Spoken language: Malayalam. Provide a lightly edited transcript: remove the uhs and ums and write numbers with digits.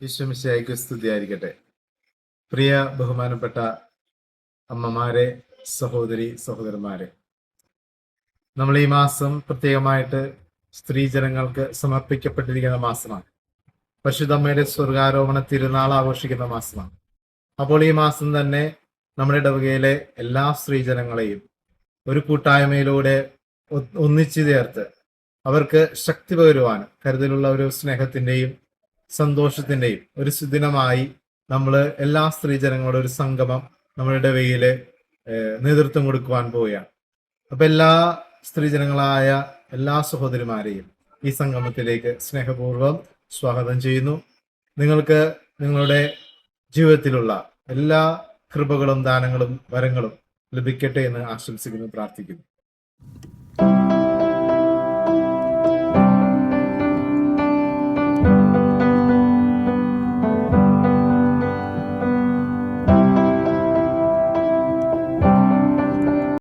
ഈശ്വമിശിഹായ്ക്ക് സ്തുതിയായിരിക്കട്ടെ. പ്രിയ ബഹുമാനപ്പെട്ട അമ്മമാരെ, സഹോദരി സഹോദരന്മാരെ, നമ്മൾ ഈ മാസം പ്രത്യേകമായിട്ട് സ്ത്രീജനങ്ങൾക്ക് സമർപ്പിക്കപ്പെട്ടിരിക്കുന്ന മാസമാണ്. പരിശുദ്ധമ്മയുടെ സ്വർഗാരോപണ തിരുനാൾ ആഘോഷിക്കുന്ന മാസമാണ്. അപ്പോൾ ഈ മാസം തന്നെ നമ്മുടെ ഇടവകയിലെ എല്ലാ സ്ത്രീജനങ്ങളെയും ഒരു കൂട്ടായ്മയിലൂടെ ഒന്നിച്ചു ചേർത്ത് അവർക്ക് ശക്തി പകരുവാനും കരുതലുള്ള ഒരു സ്നേഹത്തിന്റെയും സന്തോഷത്തിന്റെയും ഒരു സുദിനമായി നമ്മൾ എല്ലാ സ്ത്രീജനങ്ങളുടെ ഒരു സംഗമം നമ്മുടെ ഇടവകയില് നേതൃത്വം കൊടുക്കുവാൻ പോവുകയാണ്. അപ്പൊ എല്ലാ സ്ത്രീജനങ്ങളായ എല്ലാ സഹോദരിമാരെയും ഈ സംഗമത്തിലേക്ക് സ്നേഹപൂർവ്വം സ്വാഗതം ചെയ്യുന്നു. നിങ്ങൾക്ക് നിങ്ങളുടെ ജീവിതത്തിലുള്ള എല്ലാ കൃപകളും ദാനങ്ങളും വരങ്ങളും ലഭിക്കട്ടെ എന്ന് ആശംസിക്കുന്നു, പ്രാർത്ഥിക്കുന്നു.